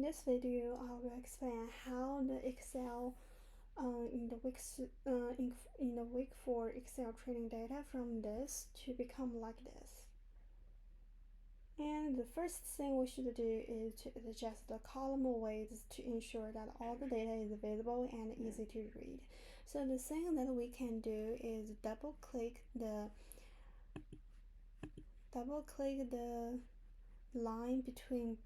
this video, I will explain how the Excel in the week for Excel training data from this to become like this. And the first thing we should do is to adjust the column weights to ensure that all the data is visible and easy to read. So the thing that we can do is double click the line between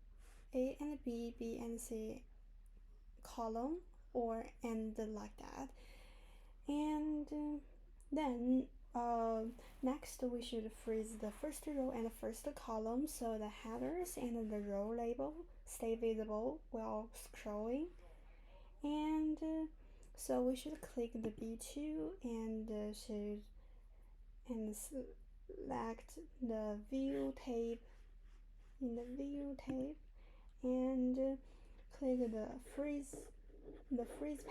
A and B, B and C column and like that. And then next we should freeze the first row and the first column so the headers and the row label stay visible while scrolling. And so we should click the B2 and select the view tab in the view tab and click the freeze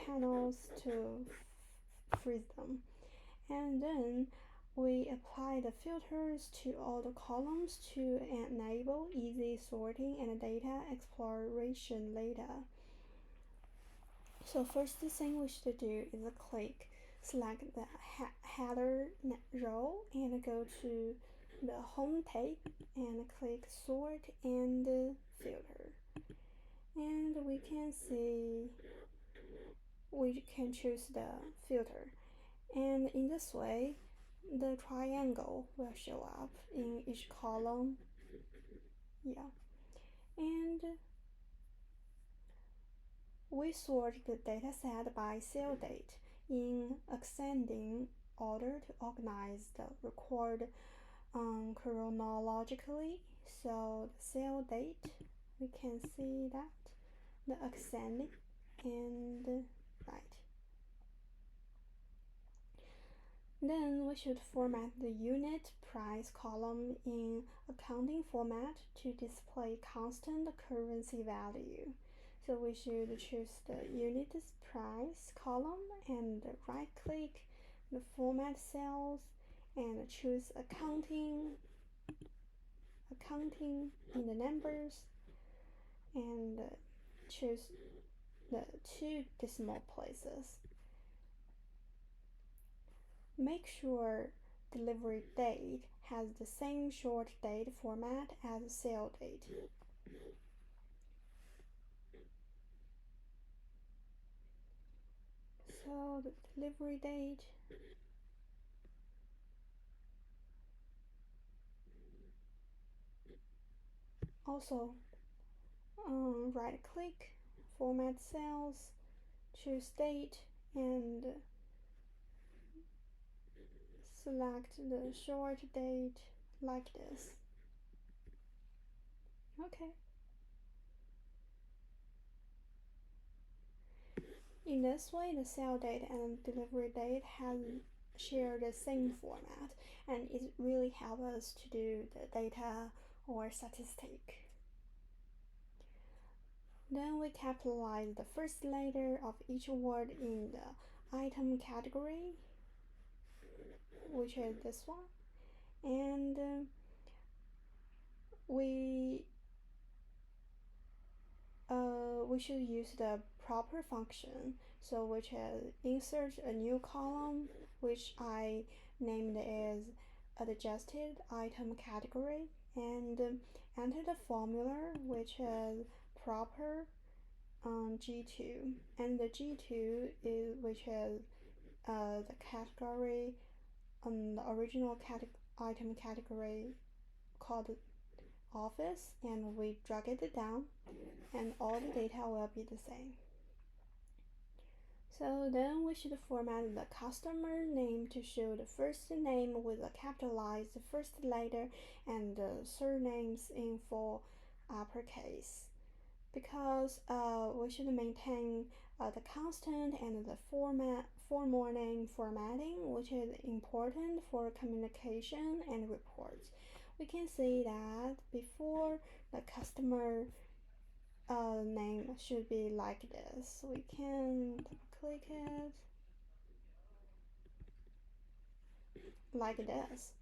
panels to freeze them. And then we apply the filters to all the columns to enable easy sorting and data exploration later. So first thing we should do is select the header row and go to the home tab and click sort and filter. And we can see we can choose the filter, and in this way the triangle will show up in each column. And we sort the dataset by cell date in ascending order to organize the record chronologically. So the cell date, we can see that the ascending and right. Then we should format the unit price column in accounting format to display constant currency value. So we should choose the unit price column and right click the format cells and choose accounting in the numbers and choose the 2 decimal places. Make sure delivery date has the same short date format as sale date. So the delivery date also right click, format cells, choose date and select the short date like this. Okay. In this way, the sale date and delivery date share the same format, and it really helps us to do the data or statistic. Then we capitalize the first letter of each word in the item category, which is this one, and we should use the proper function, so which is insert a new column, which I named as adjusted item category, and enter the formula, which is proper G2, and the G2 is which is the category the original item category called office, and we drag it down and all the data will be the same. So then we should format the customer name to show the first name with a capitalized first letter and the surnames in full uppercase, because we should maintain the constant and the formal name formatting, which is important for communication and reports. We can see that before the customer name should be like this. We can click it like this,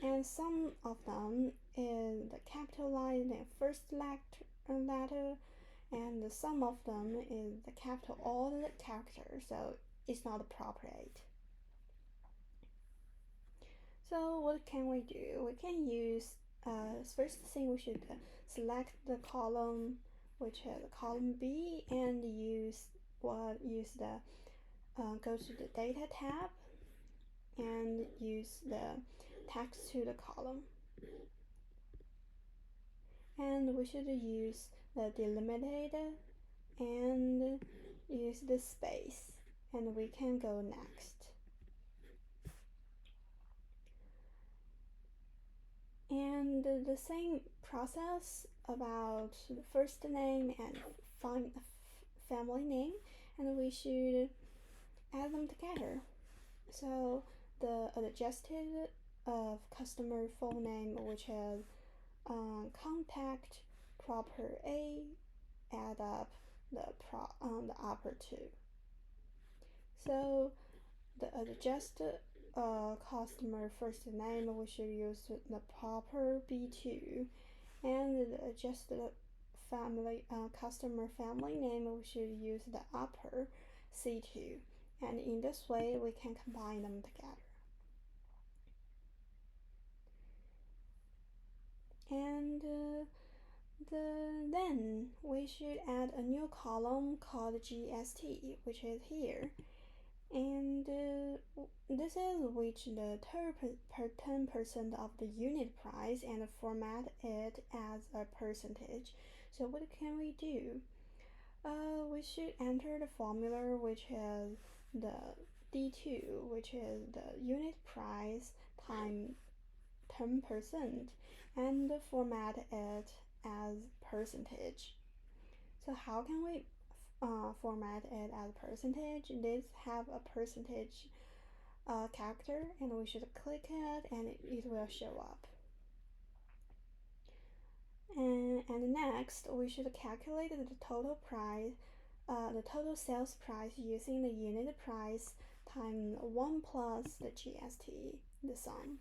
and some of them is the capitalized first letter and the sum of them is the capital all the characters, so it's not appropriate. So what can we do? We can use first thing we should select the column, which is column B, and use the go to the data tab and use the text to the column, and we should use the delimited and use the space, and we can go next. And the same process about the first name and family name, and we should add them together. So the adjusted of customer full name, which is contact proper A, add up the upper two. So the adjusted customer first name, we should use the proper B2, and the adjusted family customer family name, we should use the upper C2, and in this way we can combine them together. And then we should add a new column called GST, which is here, and this is which the 10% of the unit price, and format it as a percentage. So what can we do? We should enter the formula, which is the D2, which is the unit price times 10%, and format it as percentage. So how can we format it as percentage? This have a percentage character, and we should click it, and it will show up. And next, we should calculate the total price, the total sales price using the unit price times 1 plus the GST, the sum.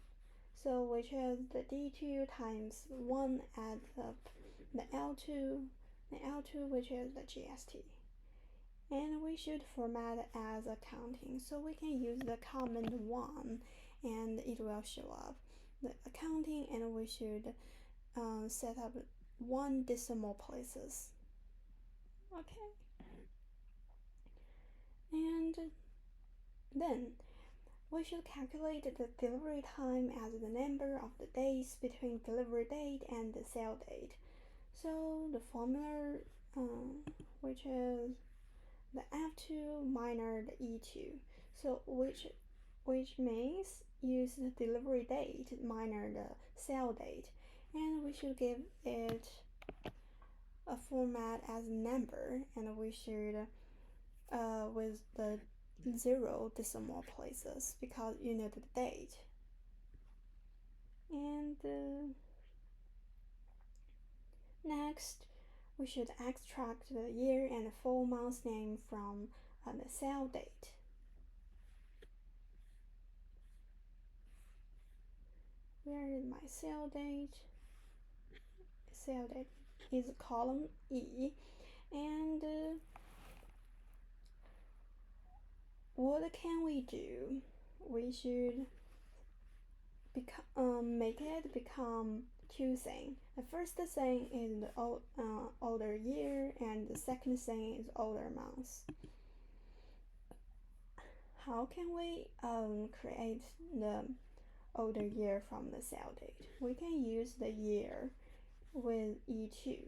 So which is the D2 times 1 add up the L2, which is the GST. And we should format it as accounting, so we can use the comment 1 and it will show up the accounting, and we should set up 1 decimal places. Okay, and then we should calculate the delivery time as the number of the days between delivery date and the sale date. So the formula, which is the F2 minus the E2, so which means use the delivery date minus the sale date, and we should give it a format as number, and we should with the 0 decimal places because you know the date. And next, we should extract the year and full month name from the sale date. Where is my sale date? Sale date is column E, and what can we do? We should make it become 2 things. The first thing is the older year, and the second thing is older months. How can we create the older year from the sale date? We can use the year with E2,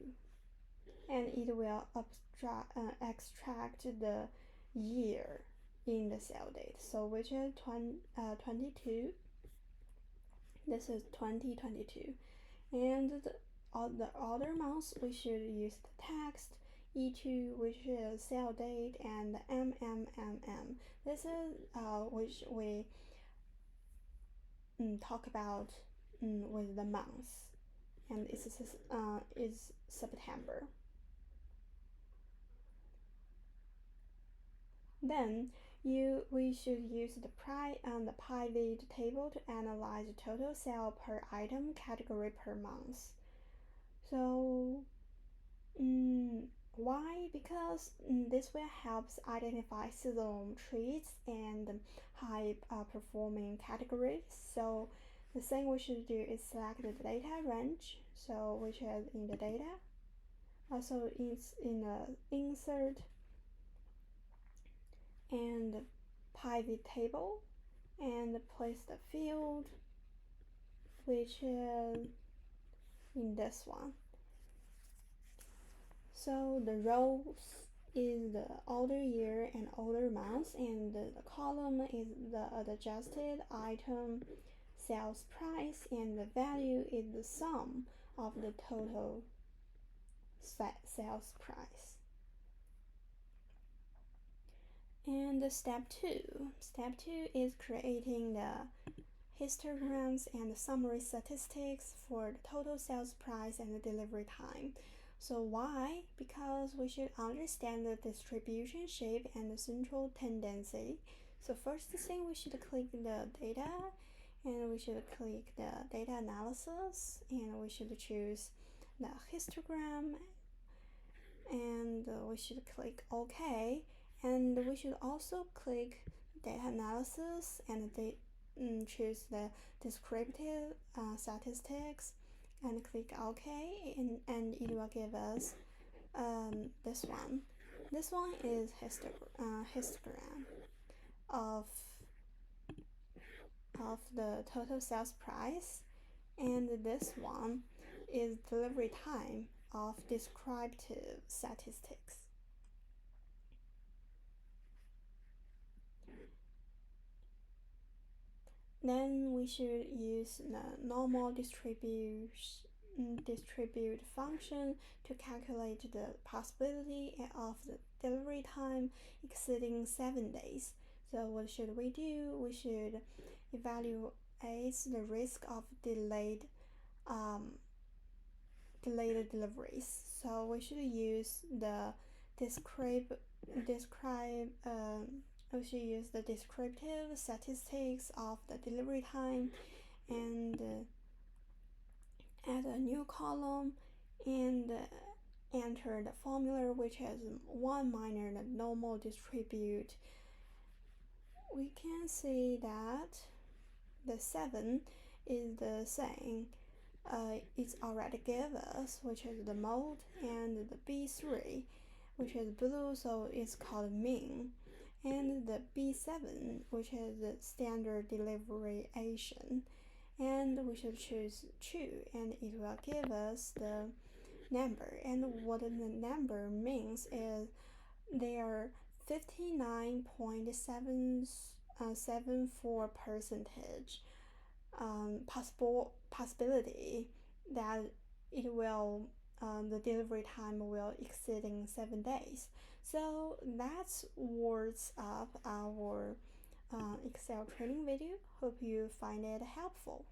and it will extract the year in the sale date. So which is 22. This is 2022, and the other months we should use the text E2, which is sale date, and MMMM. This is which we talk about with the months, and it's September. Then we should use the pivot table to analyze the total sale per item category per month. So 1 why? Because this will help identify seasonal traits and high performing categories. So the thing we should do is select the data range, so which is in the data. Also, it's in the insert and pivot table, and place the field, which is in this one. So the rows is the older year and older months, and the column is the adjusted item sales price, and the value is the sum of the total sales price. And step 2 is creating the histograms and summary statistics for the total sales price and the delivery time. So why? Because we should understand the distribution shape and the central tendency. So first thing, we should click the data, and we should click the data analysis, and we should choose the histogram, and we should click OK, and we should also click data analysis and choose the descriptive statistics and click OK, and it will give us this one. This one is histogram of the total sales price, and this one is delivery time of descriptive statistics. Then we should use the normal distribute function to calculate the possibility of the delivery time exceeding 7 days. So what should we do? We should evaluate the risk of delayed deliveries. So we should use the descriptive statistics of the delivery time, and add a new column, and enter the formula, which has 1 minus the normal distribute. We can see that the 7 is the same. It's already give us, which is the mode, and the B3, which is blue, so it's called mean, and the B7, which is the standard deviation, and we should choose true, and it will give us the number. And what the number means is they are 59.74% possibility that it will the delivery time will exceeding 7 days. So that's words of our Excel training video. Hope you find it helpful.